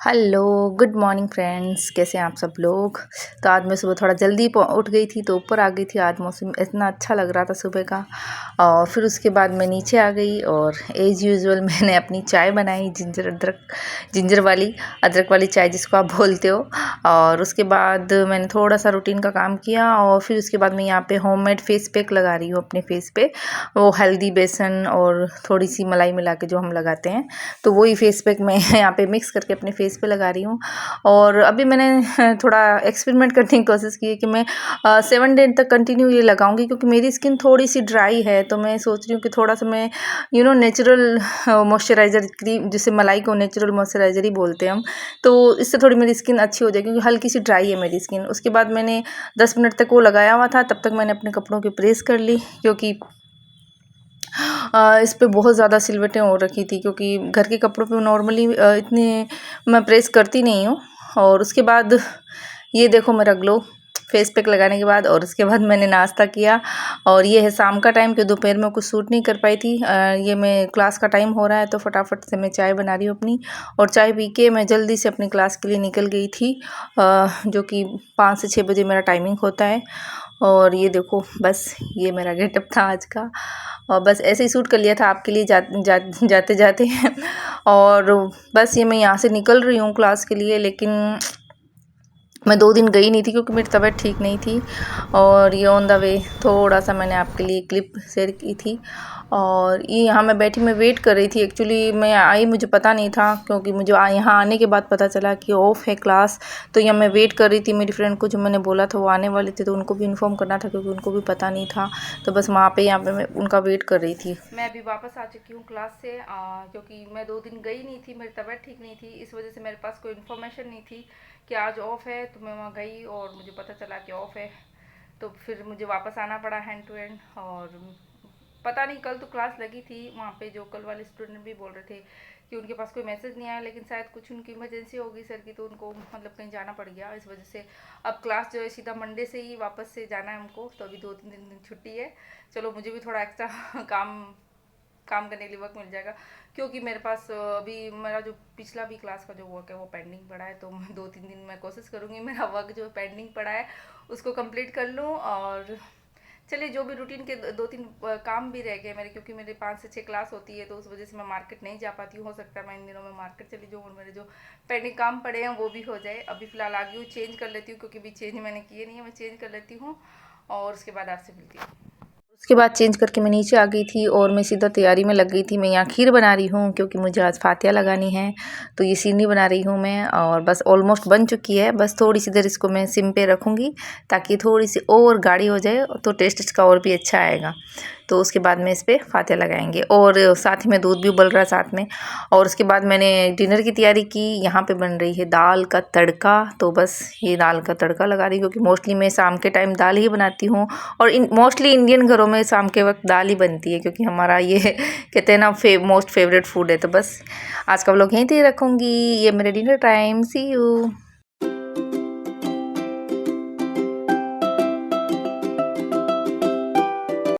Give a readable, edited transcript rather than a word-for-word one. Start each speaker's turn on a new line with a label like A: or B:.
A: Hello, good morning friends. कैसे हैं आप सब लोग। तो आज मैं सुबह थोड़ा जल्दी उठ गई थी तो ऊपर आ गई थी। आज मौसम इतना अच्छा लग रहा था सुबह का। और फिर उसके बाद मैं नीचे आ गई और एज़ यूजुअल मैंने अपनी चाय बनाई, जिंजर वाली अदरक वाली चाय जिसको आप बोलते हो। और उसके बाद मैंने थोड़ा सा रूटीन का काम किया और फिर उसके बाद मैं यहाँ पे होममेड फेस पैक लगा रही हूँ अपने फेस पे। वो हल्दी, बेसन और थोड़ी सी मलाई मिला के जो हम लगाते हैं, तो वही फेस पैक मैं यहाँ पे मिक्स करके अपने फेस पे लगा रही हूँ। और अभी मैंने थोड़ा एक्सपेरिमेंट करने की कोशिश की है कि मैं 7 डे तक कंटिन्यू ये लगाऊंगी, क्योंकि मेरी स्किन थोड़ी सी ड्राई है। तो मैं सोच रही हूँ कि थोड़ा सा मैं नेचुरल मॉइस्चराइज़र क्रीम, जिसे मलाई को नेचुरल मॉइस्चराइज़र ही बोलते हैं हम, तो इससे थोड़ी मेरी स्किन अच्छी हो जाएगी, क्योंकि हल्की सी ड्राई है मेरी स्किन। उसके बाद मैंने 10 मिनट तक वो लगाया हुआ था, तब तक मैंने अपने कपड़ों की प्रेस कर ली, क्योंकि इस पे बहुत ज़्यादा सिलवटें हो रखी थी, क्योंकि घर के कपड़ों पे नॉर्मली इतने मैं प्रेस करती नहीं हूँ। और उसके बाद ये देखो मेरा ग्लो फेस पैक लगाने के बाद। और उसके बाद मैंने नाश्ता किया। और ये है शाम का टाइम, कि दोपहर में कुछ सूट नहीं कर पाई थी। ये मैं क्लास का टाइम हो रहा है तो फटाफट से मैं चाय बना रही हूँ अपनी। और चाय पी के मैं जल्दी से अपनी क्लास के लिए निकल गई थी, जो कि 5 से 6 बजे मेरा टाइमिंग होता है। और ये देखो, बस ये मेरा गेटअप था आज का। और बस ऐसे ही शूट कर लिया था आपके लिए जाते जाते और बस ये मैं यहाँ से निकल रही हूँ क्लास के लिए। लेकिन मैं 2 दिन गई नहीं थी, क्योंकि मेरी तबीयत ठीक नहीं थी। और ये ऑन द वे थोड़ा सा मैंने आपके लिए क्लिप शेयर की थी। और ये यहाँ मैं बैठी, मैं वेट कर रही थी। एक्चुअली मैं आई, मुझे पता नहीं था, क्योंकि मुझे यहाँ आने के बाद पता चला कि ऑफ है क्लास। तो यहाँ मैं वेट कर रही थी मेरी फ्रेंड को, जो मैंने बोला था वो आने वाली थी, तो उनको भी इन्फॉर्म करना था, क्योंकि उनको भी पता नहीं था। तो बस वहाँ पे यहाँ पे मैं उनका वेट कर रही थी। मैं अभी वापस आ चुकी हूँ क्लास से, क्योंकि मैं 2 दिन गई नहीं थी, मेरी तबीयत ठीक नहीं थी, इस वजह से मेरे पास कोई इन्फॉर्मेशन नहीं थी कि आज ऑफ है। तो मैं वहाँ गई और मुझे पता चला कि ऑफ है, तो फिर मुझे वापस आना पड़ा हैंड टू हैंड। और पता नहीं, कल तो क्लास लगी थी वहाँ पे, जो कल वाले स्टूडेंट भी बोल रहे थे कि उनके पास कोई मैसेज नहीं आया, लेकिन शायद कुछ उनकी इमरजेंसी होगी सर की, तो उनको मतलब कहीं जाना पड़ गया, इस वजह से अब क्लास जो है सीधा मंडे से ही वापस से जाना है हमको। तो अभी 2-3 दिन छुट्टी है। चलो, मुझे भी थोड़ा एक्स्ट्रा काम करने के लिए वक्त मिल जाएगा, क्योंकि मेरे पास अभी मेरा जो पिछला भी क्लास का जो वर्क है वो पेंडिंग पड़ा है। तो 2-3 दिन मैं कोशिश करूँगी मेरा वर्क जो पेंडिंग पड़ा है उसको कंप्लीट कर लूँ। और चलिए, जो भी रूटीन के 2-3 काम भी रह गए मेरे, क्योंकि मेरे 5 से 6 क्लास होती है, तो उस वजह से मैं मार्केट नहीं जा पाती हूँ। हो सकता है मैं इन दिनों में मार्केट चली जाऊँ और मेरे जो पेंडिंग काम पड़े हैं वो भी हो जाए। अभी फ़िलहाल आ गई हूँ, चेंज कर लेती हूँ, क्योंकि अभी चेंज मैंने किए नहीं है। मैं चेंज कर लेती हूँ और उसके बाद आपसे मिलती हूँ। उसके बाद चेंज करके मैं नीचे आ गई थी और मैं सीधा तैयारी में लग गई थी। मैं यहाँ खीर बना रही हूँ, क्योंकि मुझे आज फातिया लगानी है, तो ये सीनी बना रही हूँ मैं। और बस ऑलमोस्ट बन चुकी है, बस थोड़ी सी देर इसको मैं सिम पे रखूँगी, ताकि थोड़ी सी और गाढ़ी हो जाए, तो टेस्ट इसका और भी अच्छा आएगा। तो उसके बाद में इस पर फातिया लगाएंगे। और साथ ही में दूध भी उबल रहा है साथ में। और उसके बाद मैंने डिनर की तैयारी की। यहाँ पे बन रही है दाल का तड़का, तो बस ये दाल का तड़का लगा रही हूँ, क्योंकि मोस्टली मैं शाम के टाइम दाल ही बनाती हूँ। और मोस्टली इंडियन घरों में शाम के वक्त दाल ही बनती है, क्योंकि हमारा ये कहते हैं ना मोस्ट फेवरेट फूड है। तो बस आज का व्लॉग यहीं तक रखूँगी। ये मेरे डिनर टाइम, सी यू।